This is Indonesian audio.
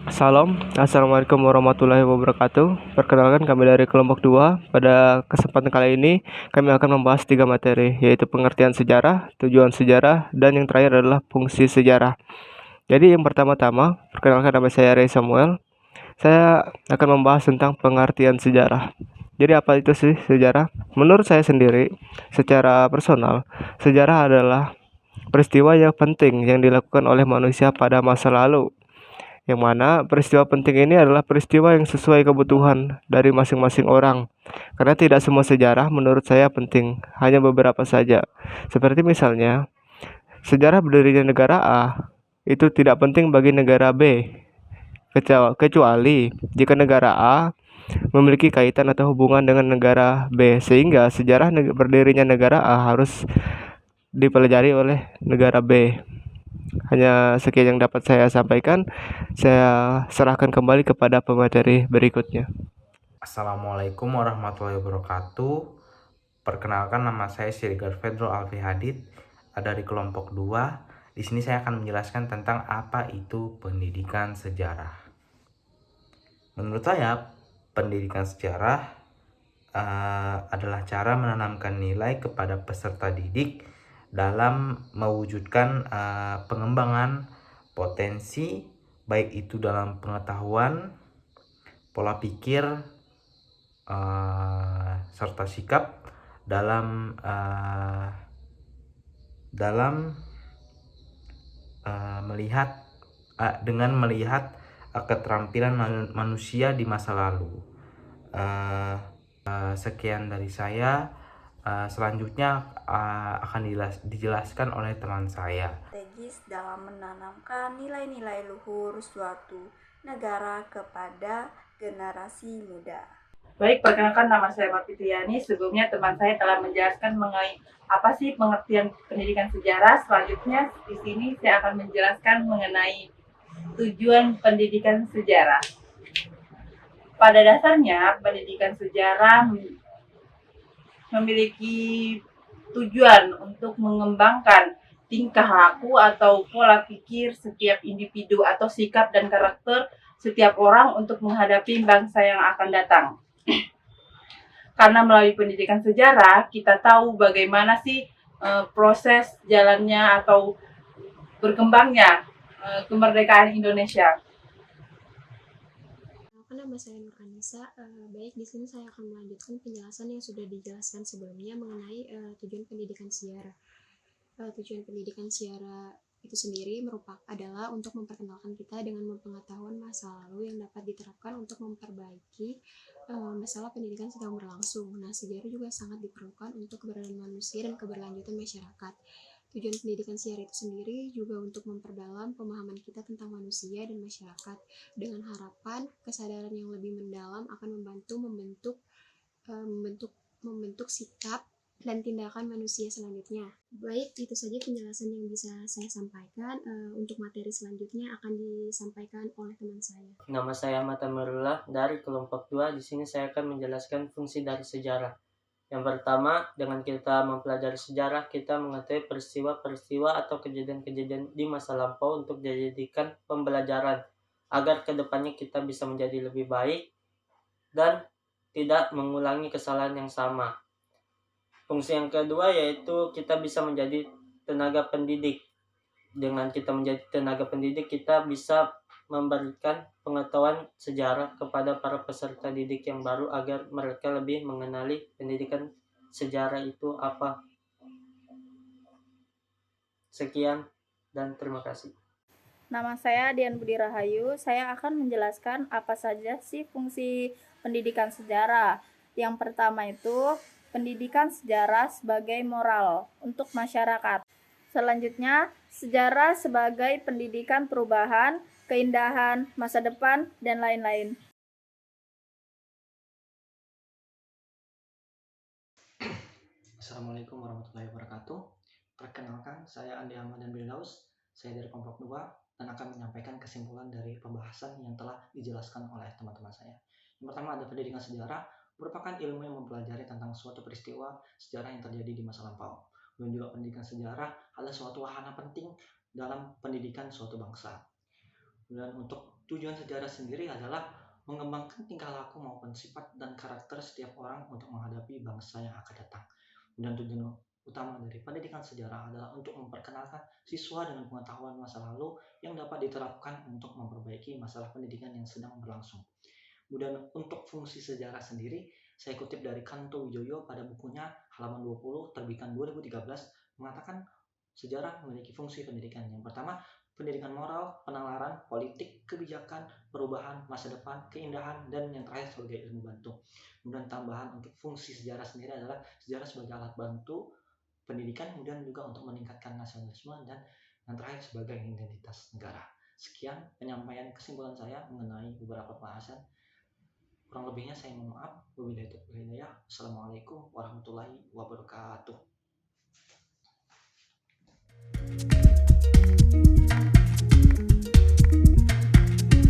Salam, Assalamualaikum warahmatullahi wabarakatuh. Perkenalkan kami dari kelompok 2. Pada kesempatan kali ini kami akan membahas 3 materi, yaitu pengertian sejarah, tujuan sejarah, dan yang terakhir adalah fungsi sejarah. Jadi yang pertama-tama, perkenalkan nama saya Ray Samuel. Saya akan membahas tentang pengertian sejarah. Jadi apa itu sih sejarah? Menurut saya sendiri, secara personal, sejarah adalah peristiwa yang penting yang dilakukan oleh manusia pada masa lalu, yang mana peristiwa penting ini adalah peristiwa yang sesuai kebutuhan dari masing-masing orang. Karena tidak semua sejarah menurut saya penting, hanya beberapa saja. Seperti misalnya, sejarah berdirinya negara A itu tidak penting bagi negara B, kecuali jika negara A memiliki kaitan atau hubungan dengan negara B, sehingga sejarah berdirinya negara A harus dipelajari oleh negara B. Hanya sekian yang dapat saya sampaikan. Saya serahkan kembali kepada pemateri berikutnya. Assalamualaikum warahmatullahi wabarakatuh. Perkenalkan, nama saya Siregar Fedro Alfi Hadid, dari kelompok 2. Di sini saya akan menjelaskan tentang apa itu pendidikan sejarah. Menurut saya, pendidikan sejarah adalah cara menanamkan nilai kepada peserta didik dalam mewujudkan pengembangan potensi, baik itu dalam pengetahuan, pola pikir, serta sikap dalam melihat dengan melihat keterampilan manusia di masa lalu. Sekian dari saya. Selanjutnya akan dijelaskan oleh teman saya. Strategis dalam menanamkan nilai-nilai luhur suatu negara kepada generasi muda. Baik, perkenalkan, nama saya Mbak Fitriani. Sebelumnya teman saya telah menjelaskan mengenai apa sih pengertian pendidikan sejarah. Selanjutnya di sini saya akan menjelaskan mengenai tujuan pendidikan sejarah. Pada dasarnya, pendidikan sejarah memiliki tujuan untuk mengembangkan tingkah laku atau pola pikir setiap individu atau sikap dan karakter setiap orang untuk menghadapi bangsa yang akan datang. Karena melalui pendidikan sejarah kita tahu bagaimana sih proses jalannya atau berkembangnya kemerdekaan Indonesia. Nama saya Nur Anissa. Baik, di sini saya akan melanjutkan penjelasan yang sudah dijelaskan sebelumnya mengenai tujuan pendidikan sejarah. Tujuan pendidikan sejarah itu sendiri adalah untuk memperkenalkan kita dengan pengetahuan masa lalu yang dapat diterapkan untuk memperbaiki masalah pendidikan sedang berlangsung. Nah, sejarah juga sangat diperlukan untuk keberadaan manusia dan keberlanjutan masyarakat. Tujuan pendidikan sejarah itu sendiri juga untuk memperdalam pemahaman kita tentang manusia dan masyarakat dengan harapan kesadaran yang lebih mendalam akan membantu membentuk sikap dan tindakan manusia selanjutnya. Baik, itu saja penjelasan yang bisa saya sampaikan. Untuk materi selanjutnya akan disampaikan oleh teman saya. Nama saya Ahmad Amarullah dari kelompok 2. Di sini saya akan menjelaskan fungsi dari sejarah. Yang pertama, dengan kita mempelajari sejarah, kita mengetahui peristiwa-peristiwa atau kejadian-kejadian di masa lampau untuk dijadikan pembelajaran agar kedepannya kita bisa menjadi lebih baik dan tidak mengulangi kesalahan yang sama. Fungsi yang kedua yaitu kita bisa menjadi tenaga pendidik. Dengan kita menjadi tenaga pendidik, kita bisa memberikan pengetahuan sejarah kepada para peserta didik yang baru agar mereka lebih mengenali pendidikan sejarah itu apa. Sekian dan terima kasih. Nama saya Dian Budi Rahayu. Saya akan menjelaskan apa saja sih fungsi pendidikan sejarah. Yang pertama itu pendidikan sejarah sebagai moral untuk masyarakat. Selanjutnya, sejarah sebagai pendidikan perubahan, keindahan, masa depan, dan lain-lain. Assalamualaikum warahmatullahi wabarakatuh. Perkenalkan, saya Andi Ahmad dan Bildaus. Saya dari kelompok 2 dan akan menyampaikan kesimpulan dari pembahasan yang telah dijelaskan oleh teman-teman saya. Yang pertama, ada pendidikan sejarah merupakan ilmu yang mempelajari tentang suatu peristiwa sejarah yang terjadi di masa lampau. Dan juga pendidikan sejarah adalah suatu wahana penting dalam pendidikan suatu bangsa. Dan untuk Tujuan sejarah sendiri adalah mengembangkan tingkah laku maupun sifat dan karakter setiap orang untuk menghadapi bangsa yang akan datang. Dan tujuan utama dari pendidikan sejarah adalah untuk memperkenalkan siswa dengan pengetahuan masa lalu yang dapat diterapkan untuk memperbaiki masalah pendidikan yang sedang berlangsung. Kemudian untuk fungsi sejarah sendiri, saya kutip dari Kanto Wijoyo pada bukunya halaman 20 terbitan 2013 mengatakan sejarah memiliki fungsi pendidikan. Yang pertama, pendidikan moral, penalaran, politik, kebijakan, perubahan, masa depan, keindahan, dan yang terakhir sebagai ilmu bantu. Kemudian tambahan untuk fungsi sejarah sendiri adalah sejarah sebagai alat bantu pendidikan, kemudian juga untuk meningkatkan nasionalisme, dan yang terakhir sebagai identitas negara. Sekian penyampaian kesimpulan saya mengenai beberapa bahasan. Kurang lebihnya saya mohon maaf. Wabillahi taufiq wal hidayah. Assalamualaikum warahmatullahi wabarakatuh.